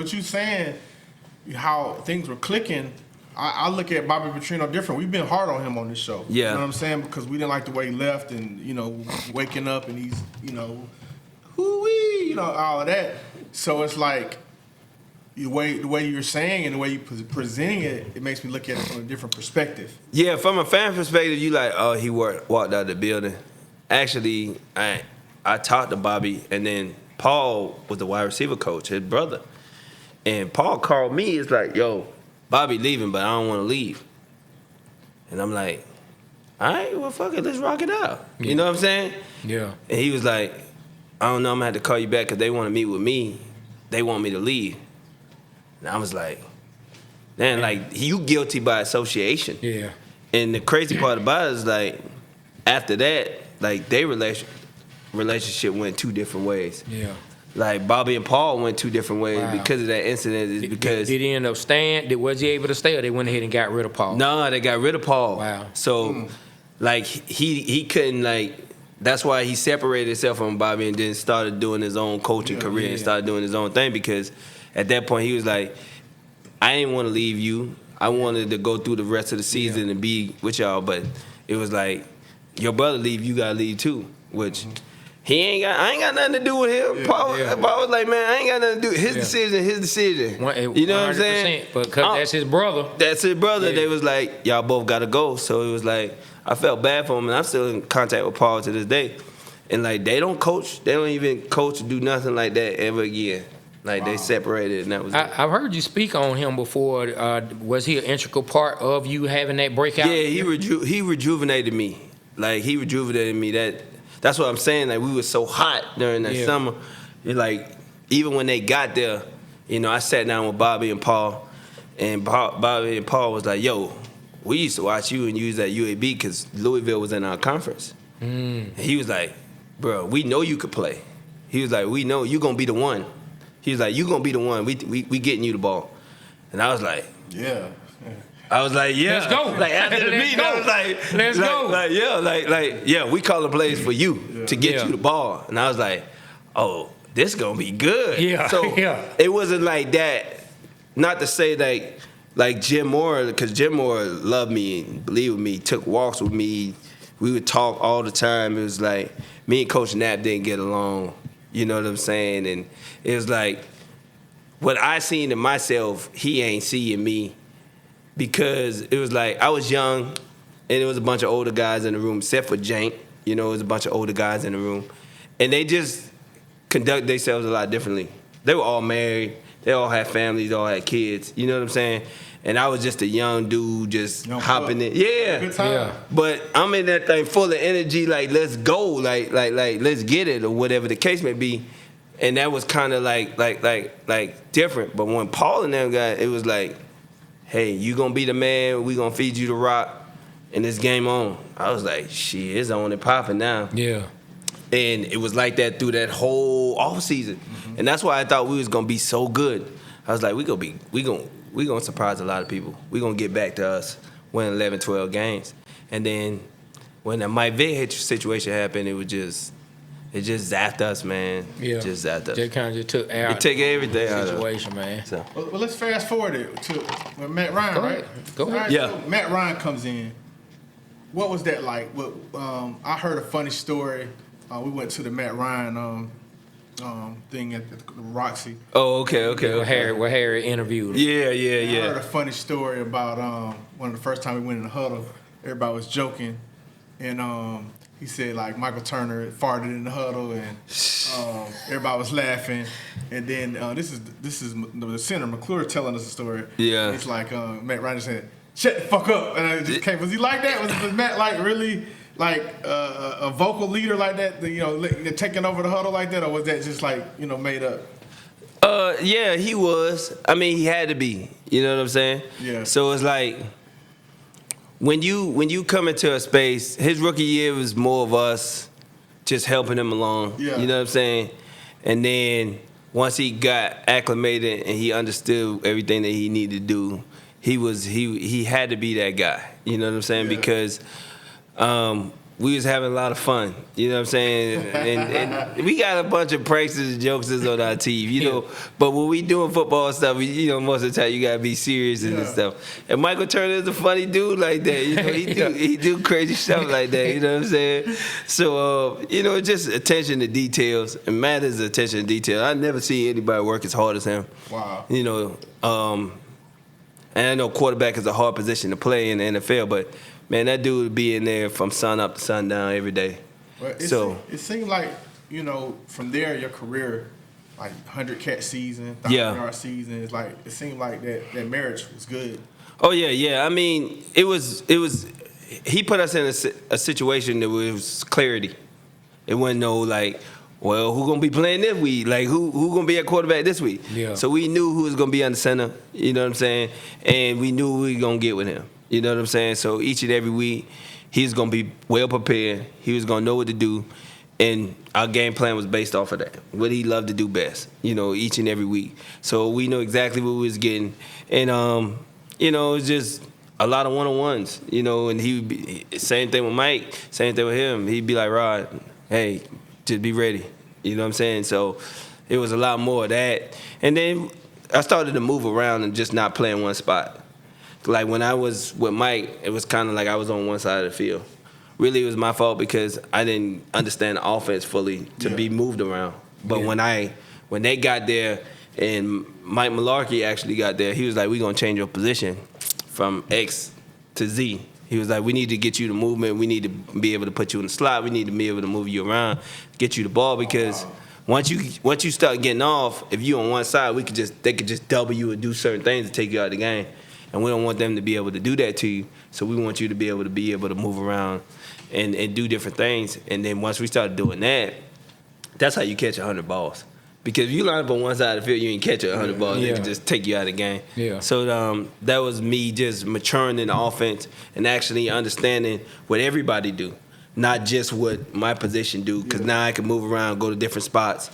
what you're saying, how things were clicking, I look at Bobby Petrino different. We've been hard on him on this show. Yeah. You know what I'm saying? Because we didn't like the way he left and, waking up and he's, hoo-wee, all of that. So it's like the way you're saying and the way you're presenting it, it makes me look at it from a different perspective. Yeah, from a fan perspective, you like, oh, he walked out the building. Actually, I talked to Bobby, and then Paul was the wide receiver coach, his brother. And Paul called me. It's like, yo, Bobby leaving, but I don't want to leave. And I'm like, all right, well, fuck it, let's rock it out. Yeah. You know what I'm saying? Yeah. And he was like, I don't know, I'm going to have to call you back because they want to meet with me. They want me to leave. And I was like, man, like, you guilty by association. Yeah. And the crazy part about it is, like, after that, like, their relationship went two different ways. Yeah. Like, Bobby and Paul went two different ways Wow. because of that incident. Is because Did he end up staying? Was he able to stay, or they went ahead and got rid of Paul? No, they got rid of Paul. Wow. So, like, he couldn't, like, that's why he separated himself from Bobby and then started doing his own coaching career and started doing his own thing, because at that point he was like, I didn't want to leave you. I wanted to go through the rest of the season and be with y'all, but it was like, your brother leave, you gotta leave too, which I ain't got nothing to do with him. Paul was like, man, I ain't got nothing to do with his decision, his decision. You know what I'm saying? Because that's his brother. That's his brother. Yeah. They was like, y'all both gotta go. So it was like, I felt bad for him, and I'm still in contact with Paul to this day. And like, they don't even coach or do nothing like that ever again. Like, they separated, and that was it. I've heard you speak on him before. Was he an integral part of you having that breakout? Yeah, he rejuvenated me. Like, he rejuvenated me. That's what I'm saying. Like, we were so hot during that summer. Like, even when they got there, I sat down with Bobby and Paul, and Bobby and Paul was like, yo, we used to watch you and use at UAB because Louisville was in our conference. And he was like, bro, we know you could play. He was like, we know you going to be the one. He was like, you going to be the one. We getting you the ball. And I was like, yeah. I was like, yeah. Let's go. Like, after the meeting, I was like, let's go. Like, we calling plays for you to get you the ball. And I was like, oh, this going to be good. Yeah. So it wasn't like that. Not to say like Jim Moore, because Jim Moore loved me and believed with me, took walks with me. We would talk all the time. It was like, me and Coach Knapp didn't get along. You know what I'm saying? And it was like, what I seen in myself, he ain't seeing me. Because it was like, I was young, and there was a bunch of older guys in the room, except for Jank. It was a bunch of older guys in the room. And they just conduct themselves a lot differently. They were all married. They all had families. They all had kids. You know what I'm saying? And I was just a young dude just hopping in. Yeah. Good time. Yeah. But I'm in that thing full of energy, like, let's go, like let's get it, or whatever the case may be. And that was kind of like different. But when Paul and them got, it was like, hey, you gonna be the man, we gonna feed you the rock, and it's game on. I was like, shit, it's on and popping now. Yeah. And it was like that through that whole off season. And that's why I thought we was gonna be so good. I was like, we gonna surprise a lot of people. We gonna get back to us winning 11, 12 games. And then when the Mike Vick situation happened, it just zapped us, man. Yeah. Just zapped us. Just kind of just took out. It took everything out of it. Situation, man. So. Well, let's fast forward it to when Matt Ryan, right? Go ahead. All right, Yeah. so Matt Ryan comes in. What was that like? I heard a funny story. We went to the Matt Ryan thing at the Roxy. Oh, okay. Where Harry interviewed him. Yeah. I heard a funny story about one of the first time we went in the huddle. Everybody was joking, and he said like Michael Turner farted in the huddle, and everybody was laughing. And then this is the center McClure telling us a story. Yeah, it's like Matt Ryan said, "Shut the fuck up," and I just came. Was he like that? Was Matt like really like a vocal leader like that? Taking over the huddle like that, or was that just like made up? Yeah, he was. I mean, he had to be. You know what I'm saying? Yeah. So it's like, when you come into a space, his rookie year was more of us just helping him along. Yeah. You know what I'm saying? And then once he got acclimated and he understood everything that he needed to do, he had to be that guy. You know what I'm saying? Yeah. Because we was having a lot of fun. You know what I'm saying? And we got a bunch of pranks and jokes on our team, you know. But when we doing football stuff, you know, most of the time you gotta be serious and stuff. And Michael Turner is a funny dude like that. You know, he do crazy stuff like that. You know what I'm saying? So you know, just attention to details. And Matt is attention to detail. I never see anybody work as hard as him. Wow. You know, and I know quarterback is a hard position to play in the NFL, but man, that dude would be in there from sun up to sundown every day. Well, it seemed like, you know, from there, your career, like 100 catch season, 1,000-yard season, it's like it seemed like that marriage was good. Oh yeah. I mean, it was. He put us in a situation that was clarity. It wasn't no like, well, who gonna be playing this week? Like who gonna be at quarterback this week? Yeah. So we knew who was gonna be on the center. You know what I'm saying? And we knew we were gonna get with him. You know what I'm saying? So each and every week, he was going to be well prepared. He was going to know what to do. And our game plan was based off of that, what he loved to do best, you know, each and every week. So we knew exactly what we was getting. And, you know, it was just a lot of one-on-ones, you know, and he would be, same thing with Mike, same thing with him. He'd be like, Rod, hey, just be ready. You know what I'm saying? So it was a lot more of that. And then I started to move around and just not play in one spot. Like when I was with Mike, it was kind of like I was on one side of the field. Really, it was my fault because I didn't understand the offense fully to be moved around. But when they got there and Mike Malarkey actually got there, he was like, we're going to change your position from X to Z. He was like, we need to get you the movement. We need to be able to put you in the slot. We need to be able to move you around, get you the ball because once you start getting off, if you on one side, they could just double you and do certain things to take you out of the game. And we don't want them to be able to do that to you. So we want you to be able to move around and do different things. And then once we started doing that, that's how you catch 100 balls. Because if you line up on one side of the field, you ain't catch 100 balls. They can just take you out of the game. Yeah. So that was me just maturing in the offense and actually understanding what everybody do, not just what my position do. Because now I can move around, go to different spots.